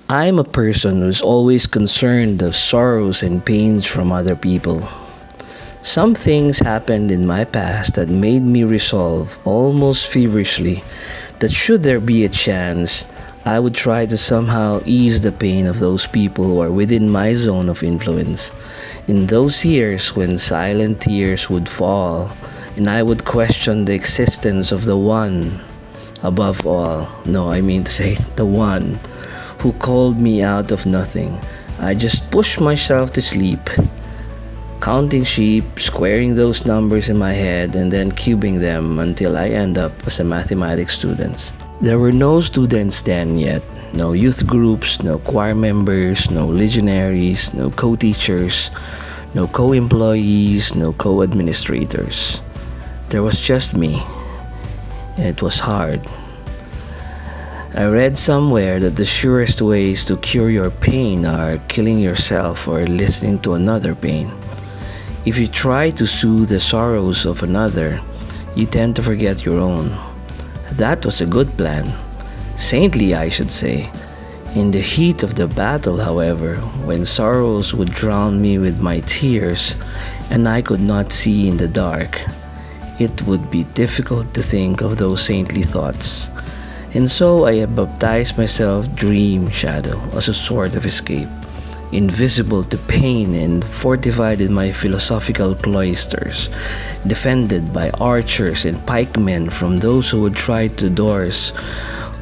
I'm a person who's always concerned of sorrows and pains from other people. Some things happened in my past that made me resolve, almost feverishly, that should there be a chance, I would try to somehow ease the pain of those people who are within my zone of influence. In those years when silent tears would fall, and I would question the existence of the one above all. No, I mean to say, the one who called me out of nothing. I just pushed myself to sleep, counting sheep, squaring those numbers in my head, and then cubing them until I end up as a mathematics student. There were no students then yet, no youth groups, no choir members, no legionaries, no co-teachers, no co-employees, no co-administrators. There was just me, and it was hard. I read somewhere that the surest ways to cure your pain are killing yourself or listening to another pain. If you try to soothe the sorrows of another, you tend to forget your own. That was a good plan. Saintly, I should say. In the heat of the battle, however, when sorrows would drown me with my tears and I could not see in the dark, it would be difficult to think of those saintly thoughts. And so I baptized myself Dreamshadow as a sort of escape, invisible to pain and fortified in my philosophical cloisters, defended by archers and pikemen from those who would try to doors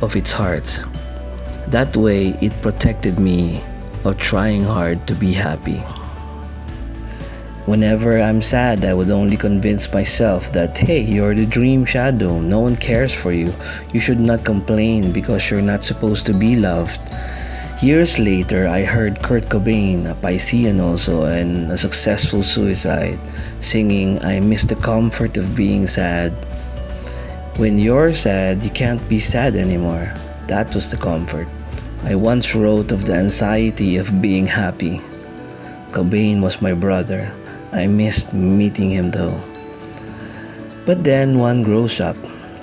of its heart. That way, it protected me of trying hard to be happy. Whenever I'm sad, I would only convince myself that, hey, you're the dream shadow, no one cares for you. You should not complain because you're not supposed to be loved. Years later, I heard Kurt Cobain, a Piscean also, and a successful suicide, singing, I miss the comfort of being sad. When you're sad, you can't be sad anymore. That was the comfort. I once wrote of the anxiety of being happy. Cobain was my brother. I missed meeting him though. But then one grows up,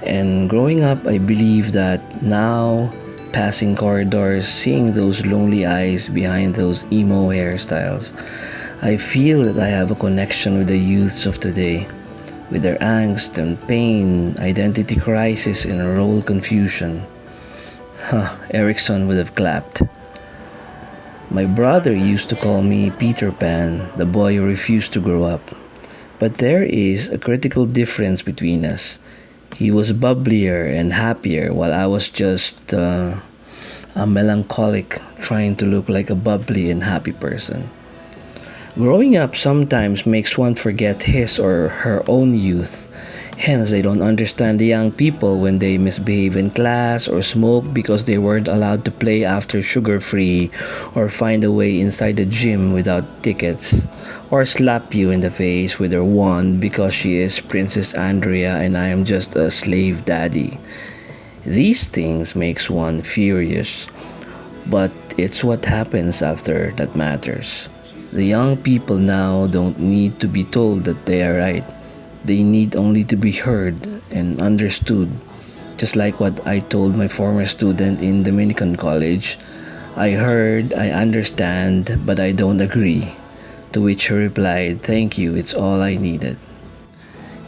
and growing up, I believe that now, passing corridors, seeing those lonely eyes behind those emo hairstyles, I feel that I have a connection with the youths of today, with their angst and pain, identity crisis, and role confusion. Erickson would have clapped. My brother used to call me Peter Pan, the boy who refused to grow up. But there is a critical difference between us. He was bubblier and happier while I was just a melancholic trying to look like a bubbly and happy person. Growing up sometimes makes one forget his or her own youth. Hence, I don't understand the young people when they misbehave in class or smoke because they weren't allowed to play after sugar-free, or find a way inside the gym without tickets, or slap you in the face with her wand because she is Princess Andrea and I am just a slave daddy. These things makes one furious, but it's what happens after that matters. The young people now don't need to be told that they are right. They need only to be heard and understood. Just like what I told my former student in Dominican College, I heard, I understand, but I don't agree. To which he replied, thank you, it's all I needed.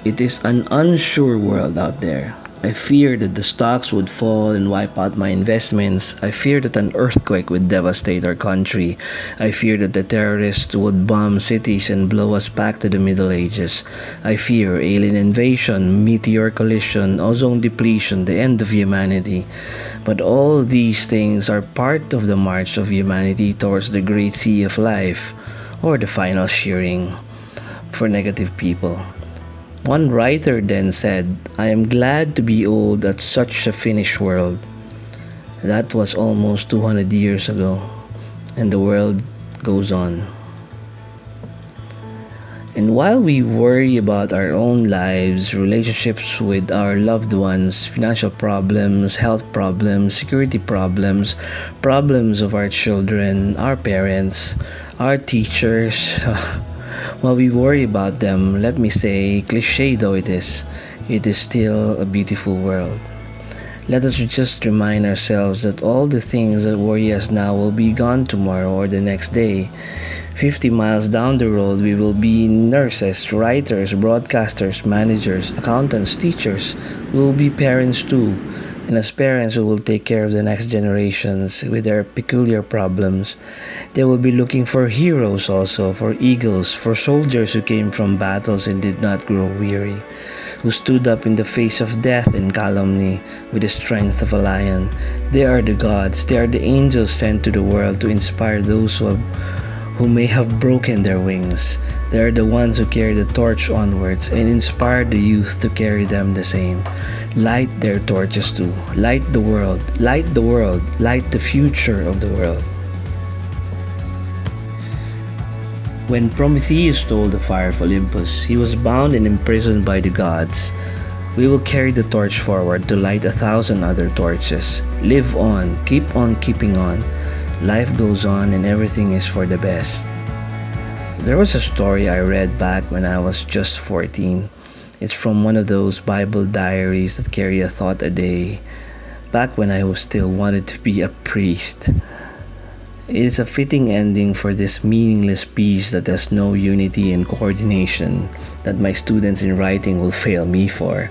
It is an unsure world out there. I fear that the stocks would fall and wipe out my investments. I fear that an earthquake would devastate our country. I fear that the terrorists would bomb cities and blow us back to the Middle Ages. I fear alien invasion, meteor collision, ozone depletion, the end of humanity. But all these things are part of the march of humanity towards the great sea of life, or the final shearing for negative people. One writer then said, I am glad to be old at such a finished world. That was almost 200 years ago, and the world goes on. And while we worry about our own lives, relationships with our loved ones, financial problems, health problems, security problems, problems of our children, our parents, our teachers, while we worry about them, let me say, cliche though it is still a beautiful world. Let us just remind ourselves that all the things that worry us now will be gone tomorrow or the next day. 50 miles down the road, we will be nurses, writers, broadcasters, managers, accountants, teachers. We will be parents too. And as parents, we will take care of the next generations with their peculiar problems. They will be looking for heroes also, for eagles, for soldiers who came from battles and did not grow weary, who stood up in the face of death and calumny with the strength of a lion. They are the gods, they are the angels sent to the world to inspire those who may have broken their wings. They are the ones who carry the torch onwards and inspire the youth to carry them the same. Light their torches too. Light the world. Light the world. Light the future of the world. When Prometheus stole the fire of Olympus, he was bound and imprisoned by the gods. We will carry the torch forward to light 1,000 other torches. Live on. Keep on keeping on. Life goes on and everything is for the best. There was a story I read back when I was just 14. It's from one of those Bible diaries that carry a thought a day, back when I was still wanted to be a priest. It is a fitting ending for this meaningless piece that has no unity and coordination that my students in writing will fail me for.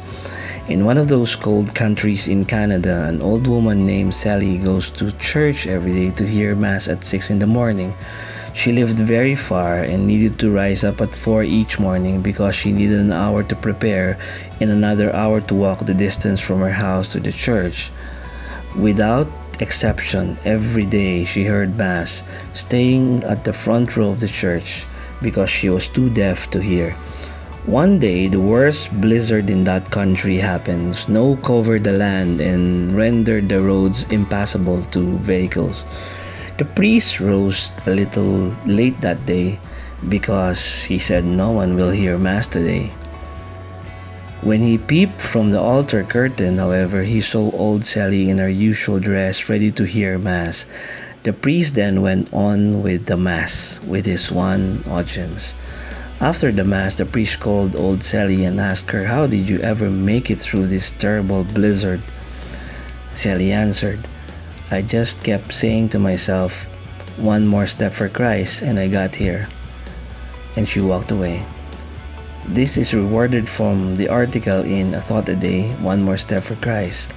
In one of those cold countries in Canada, an old woman named Sally goes to church every day to hear Mass at 6 in the morning. She lived very far and needed to rise up at 4 each morning because she needed an hour to prepare and another hour to walk the distance from her house to the church. Without exception, every day she heard Mass, staying at the front row of the church because she was too deaf to hear. One day, the worst blizzard in that country happened. Snow covered the land and rendered the roads impassable to vehicles. The priest rose a little late that day because he said no one will hear Mass today. When he peeped from the altar curtain, however, he saw old Sally in her usual dress ready to hear Mass. The priest then went on with the Mass with his one audience. After the Mass, the priest called old Sally and asked her, "How did you ever make it through this terrible blizzard?" Sally answered, "I just kept saying to myself, 'One more step for Christ,' and I got here." And she walked away. This is rewarded from the article in A Thought a Day, One More Step for Christ.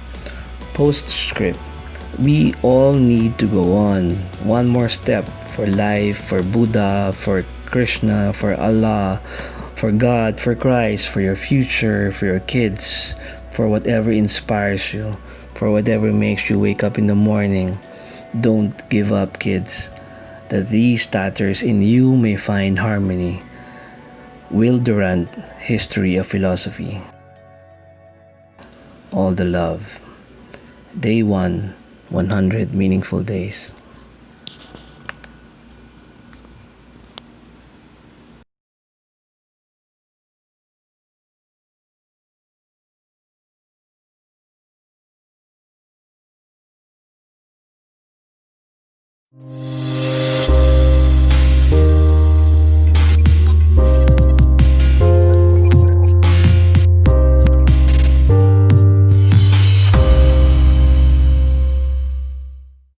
Postscript. We all need to go on. One more step for life, for Buddha, for Krishna, for Allah, for God, for Christ, for your future, for your kids, for whatever inspires you, for whatever makes you wake up in the morning. Don't give up, kids, that these tatters in you may find harmony. Will Durant, History of Philosophy. All the love. Day 1, 100 Meaningful Days.